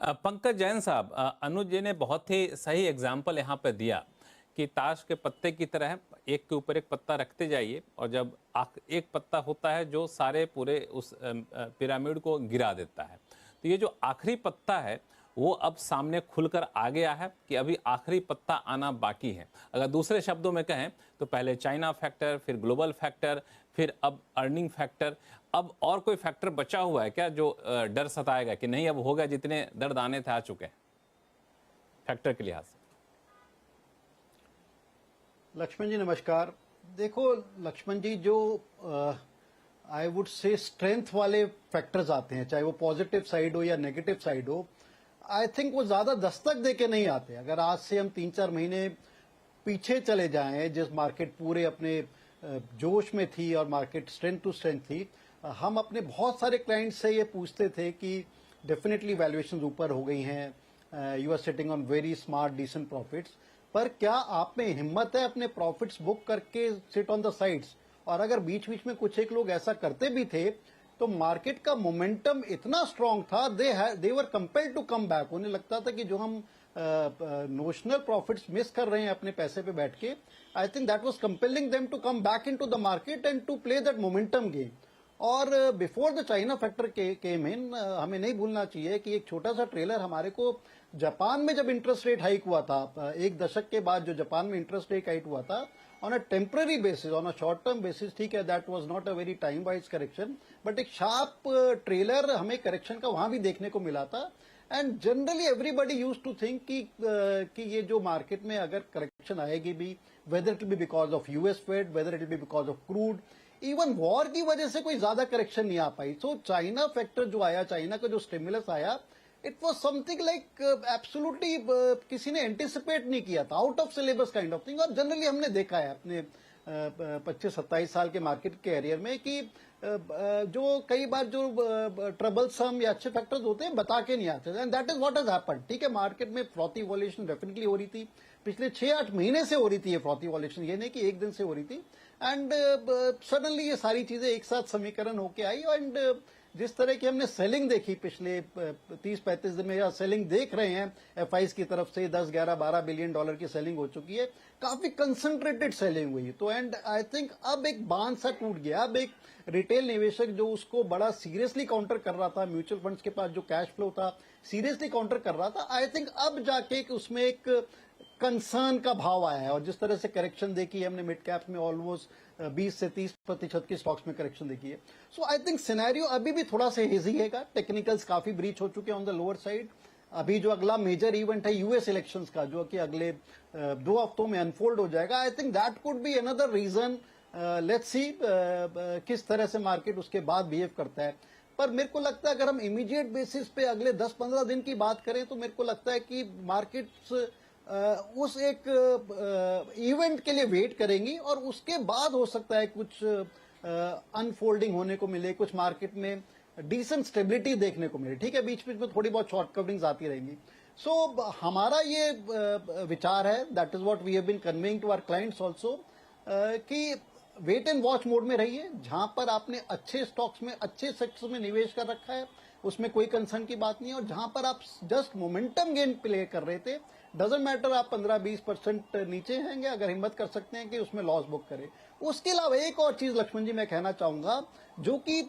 पंकज जैन साहब, अनुज जी ने बहुत ही सही एग्जाम्पल यहाँ पे दिया कि ताश के पत्ते की तरह एक के ऊपर एक पत्ता रखते जाइए और जब एक पत्ता होता है जो सारे पूरे उस पिरामिड को गिरा देता है। तो ये जो आखिरी पत्ता है वो अब सामने खुलकर आ गया है कि अभी आखिरी पत्ता आना बाकी है। अगर दूसरे शब्दों में कहें तो पहले चाइना फैक्टर, फिर ग्लोबल फैक्टर, फिर अब अर्निंग फैक्टर। अब और कोई फैक्टर बचा हुआ है क्या जो डर सताएगा कि नहीं अब होगा, जितने दर्द आने थे आ चुके हैं फैक्टर के लिहाज से? लक्ष्मण जी नमस्कार। देखो लक्ष्मण जी, जो आई वुड से स्ट्रेंथ वाले फैक्टर्स आते हैं, चाहे वो पॉजिटिव साइड हो या नेगेटिव साइड हो, आई थिंक वो ज्यादा दस्तक देके नहीं आते। अगर आज से हम 3-4 महीने पीछे चले जाएं, जिस मार्केट पूरे अपने जोश में थी और मार्केट स्ट्रेंथ टू स्ट्रेंथ थी, हम अपने बहुत सारे क्लाइंट्स से ये पूछते थे कि डेफिनेटली वैल्यूएशन ऊपर हो गई हैं, you are sitting on very smart decent profits, पर क्या आप में हिम्मत है अपने प्रॉफिट्स बुक करके सिट ऑन द साइड्स? और अगर बीच बीच में कुछ एक लोग ऐसा करते भी थे तो मार्केट का मोमेंटम इतना स्ट्रांग था, दे वर कंपेल्ड टू कम बैक। उन्हें लगता था कि जो हम नोशनल प्रॉफिट्स मिस कर रहे हैं अपने पैसे पे बैठ के, I think that was compelling them to come back into the market and to play that momentum game. और before the China factor came in, हमें नहीं भूलना चाहिए कि एक छोटा सा ट्रेलर हमारे को जापान में जब इंटरेस्ट रेट हाइक हुआ था, एक दशक के बाद जो जापान में इंटरेस्ट रेट हाइक हुआ था on a temporary basis, on a short term basis, ठीक है, that was not a very time wise correction, but एक शार्प ट्रेलर हमें करेक्शन का वहां भी देखने को मिला था। And generally everybody use to think कि ये जो मार्केट में अगर करेक्शन आएगी भी, whether it will be because of US Fed, whether it will be because of crude, even war की वजह से कोई ज्यादा करेक्शन नहीं आ पाई। सो चाइना फैक्टर जो आया, चाइना का जो स्टिमुलस आया, it was something like absolutely किसी ने एंटिसिपेट नहीं किया था, out of syllabus kind of thing. और जनरली हमने देखा है अपने 25-27 साल के मार्केट के एरियर में कि जो कई बार जो ट्रबल सम या अच्छे फैक्टर्स होते हैं बता के नहीं आते, and that is what has happened. ठीक है, मार्केट में फ्रॉथी वॉल्यूशन डेफिनेटली हो रही थी, पिछले 6-8 महीने से हो रही थी ये फ्रॉथी वॉल्यूशन, ये नहीं कि एक दिन से हो रही थी। एंड सडनली ये सारी चीजें एक साथ समीकरण होके आई। एंड जिस तरह की हमने सेलिंग देखी पिछले 30-35 दिन में, या सेलिंग देख रहे हैं एफआईज की तरफ से, 10, 11, 12 बिलियन डॉलर की सेलिंग हो चुकी है, काफी कंसंट्रेटेड सेलिंग हुई। तो एंड आई थिंक अब एक बांध सा टूट गया। अब एक रिटेल निवेशक जो उसको बड़ा सीरियसली काउंटर कर रहा था, म्यूचुअल फंड्स के पास जो कैश फ्लो था सीरियसली काउंटर कर रहा था, आई थिंक अब जाके उसमें एक कंसर्न का भाव आया है। और जिस तरह से करेक्शन देखी है हमने मिड कैप में, ऑलमोस्ट 20 से 30% की स्टॉक्स में करेक्शन देखी है। सो आई थिंक सिनेरियो अभी भी थोड़ा सा हेजी हैगा, टेक्निकल्स काफी ब्रीच हो चुके हैं ऑन द लोअर साइड। अभी जो अगला मेजर इवेंट है यूएस इलेक्शंस का, जो कि अगले 2 हफ्तों में अनफोल्ड हो जाएगा, I think that could be another reason. Let's see किस तरह से मार्केट उसके बाद बिहेव करता है। पर मेरे को लगता है अगर हम इमीडिएट बेसिस पे अगले 10-15 दिन की बात करें तो मेरे को लगता है कि मार्केट्स उस एक इवेंट के लिए वेट करेंगी और उसके बाद हो सकता है कुछ अनफोल्डिंग होने को मिले, कुछ मार्केट में डिसेंट स्टेबिलिटी देखने को मिले। ठीक है, बीच बीच में थोड़ी बहुत शॉर्ट कवरिंग्स आती रहेंगी। सो हमारा ये विचार है, that is what we have been conveying to our clients also, कि वेट एंड वॉच मोड में रहिए। जहां पर आपने अच्छे स्टॉक्स में, अच्छे सेक्टर्स में निवेश कर रखा है, उसमें कोई कंसर्न की बात नहीं है। और जहां पर आप जस्ट मोमेंटम गेन प्ले कर रहे थे, डजेंट मैटर आप 15-20% नीचे हैंगे, अगर हिम्मत कर सकते हैं कि उसमें लॉस बुक करें। उसके अलावा एक और चीज लक्ष्मण जी मैं कहना चाहूंगा, जो कि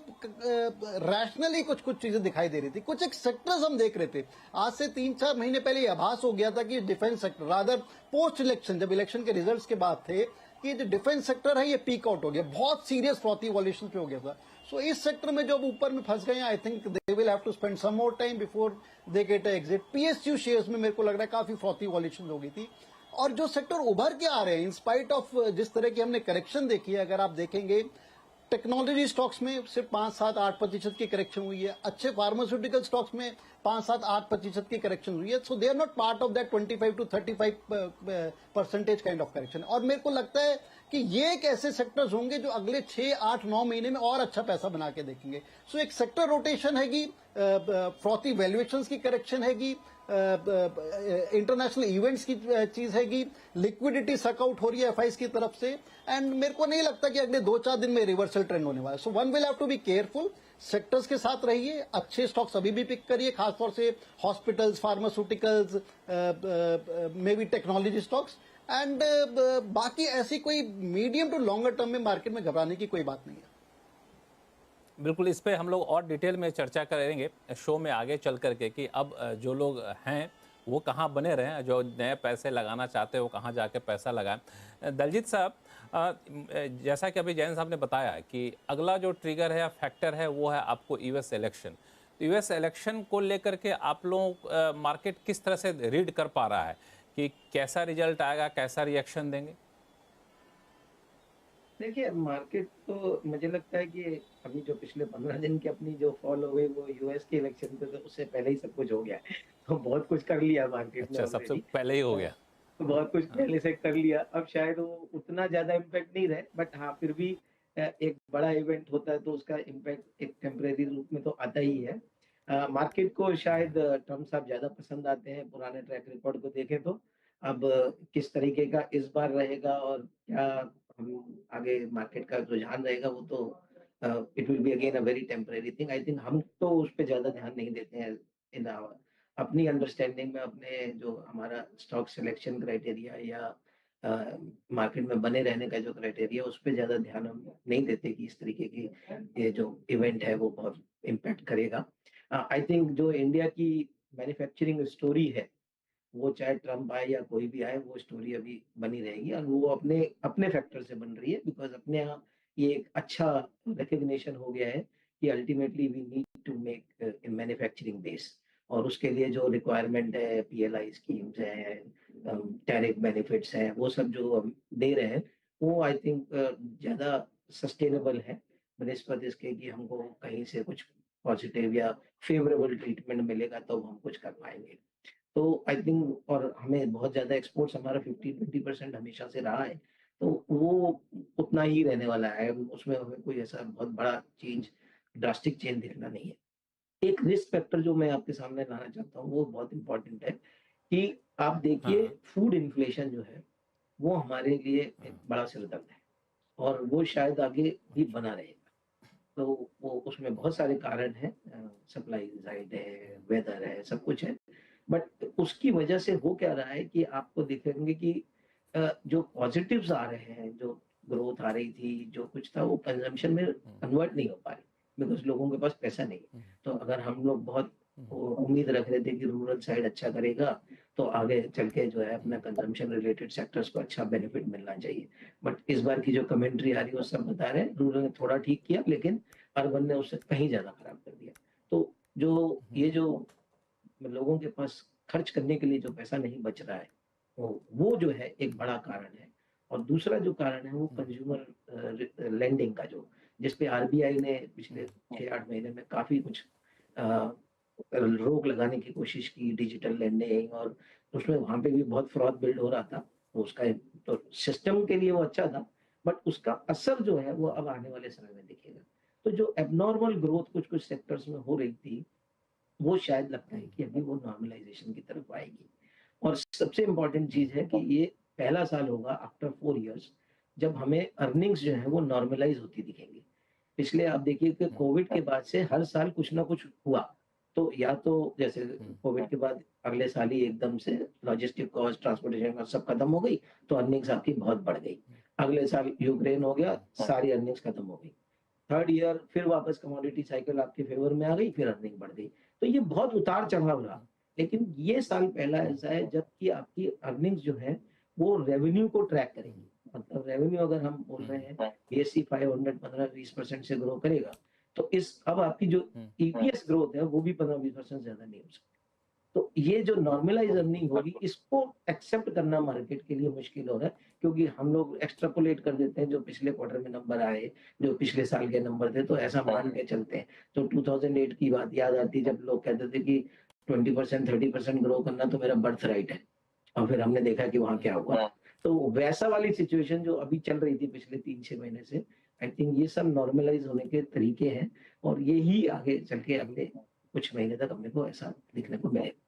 रैशनली कुछ चीजें दिखाई दे रही थी, कुछ एक सेक्टर्स हम देख रहे थे। आज से 3-4 महीने पहले ये आभास हो गया था कि defence sector, rather post election, जब इलेक्शन के रिजल्ट्स के बाद थे, कि जो डिफेंस सेक्टर है ये पीक आउट हो गया, बहुत सीरियस फ्रॉथी वॉल्यूशन पे हो गया था। सो इस सेक्टर में जो अब ऊपर में फंस गए हैं, I think they will have to spend some more time before they get exit. PSU shares में मेरे को लग रहा है काफी फ्रॉथी वॉल्यूशन हो गई थी। और जो सेक्टर उभर के आ रहे हैं, इन स्पाइट ऑफ जिस तरह की हमने करेक्शन देखी है, अगर आप देखेंगे टेक्नोलॉजी स्टॉक्स में सिर्फ 5-7-8% की करेक्शन हुई है, अच्छे फार्मास्यूटिकल स्टॉक्स में 5-7-8% की करेक्शन हुई है। So they are not part of that 25-35% kind of correction. और मेरे को लगता है कि ये एक ऐसे सेक्टर्स होंगे जो अगले 6-8-9 महीने में और अच्छा पैसा बना के देखेंगे। सो एक सेक्टर रोटेशन हैगी, फ्रॉथी वैल्यूएशंस की करेक्शन हैगी, इंटरनेशनल इवेंट्स की चीज हैगी, लिक्विडिटी सकआउट हो रही है एफआईज की तरफ से। एंड मेरे को नहीं लगता कि अगले 2-4 दिन में रिवर्सल ट्रेंड होने वाला है। So one will have to be careful. Sectors के साथ रहिए, अच्छे स्टॉक्स अभी भी पिक करिए, खासतौर से hospitals, pharmaceuticals, may be technology stocks and बाकी ऐसी कोई मीडियम टू लॉन्गर टर्म में मार्केट में घबराने की कोई बात नहीं है। बिल्कुल, इस पे हम लोग और डिटेल में चर्चा करेंगे शो में आगे चल करके कि अब जो लोग हैं वो कहाँ बने रहें, जो नए पैसे लगाना चाहते हैं वो कहाँ जाके पैसा लगाएं। दलजीत साहब, जैसा कि अभी जैन साहब ने बताया कि अगला जो ट्रिगर है या फैक्टर है वो है आपको यूएस इलेक्शन। तो यूएस इलेक्शन को लेकर के आप लोग मार्केट किस तरह से रीड कर पा रहा है कि कैसा रिजल्ट आएगा, कैसा रिएक्शन देंगे? देखिए, मार्केट तो मुझे लगता है कि अभी जो पिछले 15 दिन की अपनी जो फॉल हो गई वो यूएस के इलेक्शन पे, तो उससे पहले ही सब कुछ हो गया है। तो बहुत कुछ कर लिया मार्केट ने अच्छा, सबसे ऑलरेडी। पहले ही हो गया। बहुत कुछ हाँ। पहले से कर लिया। अब शायद वो उतना ज्यादा इम्पैक्ट नहीं रहे, बट हाँ फिर भी एक बड़ा इवेंट होता है तो उसका इम्पैक्ट एक टेम्परेरी रूप में तो आता ही है। मार्केट को शायद ट्रम्प साहब ज्यादा पसंद आते हैं, पुराने ट्रैक रिकॉर्ड को देखें तो। अब किस तरीके का इस बार रहेगा और क्या हम आगे मार्केट का रुझान रहेगा, वो तो it will be again a very temporary thing. I think हम तो उस पर ज्यादा ध्यान नहीं देते हैं इन अपनी अंडरस्टैंडिंग में। अपने जो हमारा स्टॉक सिलेक्शन क्राइटेरिया या मार्केट में बने रहने का जो क्राइटेरिया, उस पर ज्यादा ध्यान हम नहीं देते कि इस तरीके की ये जो इवेंट है वो बहुत इम्पैक्ट करेगा। आई थिंक जो इंडिया की मैन्युफैक्चरिंग स्टोरी है, वो चाहे ट्रम्प आए या कोई भी आए, वो स्टोरी अभी बनी रहेगी और वो अपने अपने फैक्टर से बन रही है। बिकॉज अपने यहाँ ये एक अच्छा रिकग्निशन हो गया है कि ultimately we need to make in manufacturing base, और उसके लिए जो रिक्वायरमेंट है, पीएलआई स्कीम्स है, टैरिफ बेनिफिट्स हैं, वो सब जो हम दे रहे हैं, वो आई थिंक ज्यादा सस्टेनेबल है बनिस्बत इसके कि हमको कहीं से कुछ पॉजिटिव या फेवरेबल ट्रीटमेंट मिलेगा तो हम कुछ कर पाएंगे। तो आई थिंक, और हमें बहुत ज्यादा एक्सपोर्ट्स हमारा 50-20% हमेशा से रहा है, तो वो उतना ही रहने वाला है। उसमें हमें कोई ऐसा बहुत बड़ा चेंज, ड्रास्टिक चेंज दिखना नहीं है। एक रिस्क फैक्टर जो मैं आपके सामने लाना चाहता हूँ वो बहुत इंपॉर्टेंट है कि आप देखिए, हाँ। फूड इन्फ्लेशन जो है वो हमारे लिए एक बड़ा सिरदर्द है, और वो शायद आगे भी बना रहेगा। तो वो उसमें बहुत सारे कारण हैं, सप्लाई साइड है, वेदर है, सब कुछ है। बट उसकी वजह से हो क्या रहा है कि आपको दिखेंगे कि जो पॉजिटिव्स आ रहे हैं, जो ग्रोथ आ रही थी, जो कुछ था, वो कंजम्पशन में कन्वर्ट नहीं हो पा रही, बिकॉज लोगों के पास पैसा नहीं है। तो अगर हम लोग बहुत उम्मीद रख रहे थे कि रूरल साइड अच्छा करेगा, तो आगे चल के जो है अपना कंजम्पशन रिलेटेड सेक्टर्स को अच्छा बेनिफिट मिलना चाहिए। बट इस बार की जो कमेंट्री आ रही है वो सब बता रहे हैं रूरल ने थोड़ा ठीक किया, लेकिन अर्बन ने उससे कहीं ज्यादा खराब कर दिया। तो जो ये जो लोगों के पास खर्च करने के लिए जो पैसा नहीं बच रहा है, वो जो है एक बड़ा कारण है। और दूसरा जो कारण है वो कंज्यूमर लेंडिंग का, जो जिसपे आरबीआई ने पिछले 6-8 महीने में काफी कुछ रोक लगाने की कोशिश की, डिजिटल लेंडिंग, और उसमें वहां पे भी बहुत फ्रॉड बिल्ड हो रहा था। तो उसका तो सिस्टम के लिए वो अच्छा था, बट उसका असर जो है वो अब आने वाले समय में दिखेगा। तो जो एबनॉर्मल ग्रोथ कुछ कुछ सेक्टर्स में हो रही थी, वो शायद लगता है कि अभी वो नॉर्मलाइजेशन की तरफ आएगी। और सबसे इम्पोर्टेंट चीज है कि ये पहला साल होगा आफ्टर 4 इयर्स जब हमें अर्निंग्स जो है वो नॉर्मलाइज होती दिखेंगी। पिछले आप देखिए कि कोविड के बाद से हर साल कुछ ना कुछ हुआ। तो या तो जैसे कोविड के बाद अगले साल ही एकदम से लॉजिस्टिक कॉस्ट, ट्रांसपोर्टेशन कॉस्ट सब खत्म हो गई, तो अर्निंग्स आपकी बहुत बढ़ गई। अगले साल यूक्रेन हो गया, सारी अर्निंग्स खत्म हो गई। थर्ड ईयर फिर वापस कमोडिटी साइकिल आपके फेवर में आ गई, फिर अर्निंग बढ़ गई। तो ये बहुत उतार चढ़ाव रहा। लेकिन ये साल पहला ऐसा है जबकि आपकी अर्निंग्स जो है वो रेवेन्यू को ट्रैक करेंगी। मतलब रेवेन्यू अगर हम बोल रहे हैं बीएससी 500 15-20% से ग्रो करेगा, तो इस अब आपकी जो ईपीएस ग्रोथ है वो भी 15-20% ज्यादा नहीं हो सकती। तो ये जो नॉर्मलाइज अर्निंग होगी, इसको एक्सेप्ट करना मार्केट के लिए मुश्किल हो रहा है, क्योंकि हम लोग एक्सट्रापोलेट कर देते हैं जो पिछले क्वार्टर में नंबर आए, जो पिछले साल के नंबर थे, तो ऐसा मान के चलते हैं। तो 2008 की बात याद आती है जब लोग कहते थे कि 20% 30% ग्रो करना तो मेरा बर्थ राइट है, और फिर हमने देखा कि वहां क्या हुआ। तो वैसा वाली सिचुएशन जो अभी चल रही थी पिछले 3-6 महीने से, आई थिंक ये सब नॉर्मलाइज होने के तरीके हैं, और ये ही आगे चल के अगले कुछ महीने तक हमने को ऐसा दिखने को मिलेगा।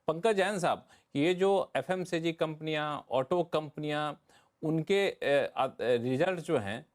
पंकज जैन साहब, ये जो एफएमसीजी कंपनियां, ऑटो कंपनियां, उनके रिजल्ट जो हैं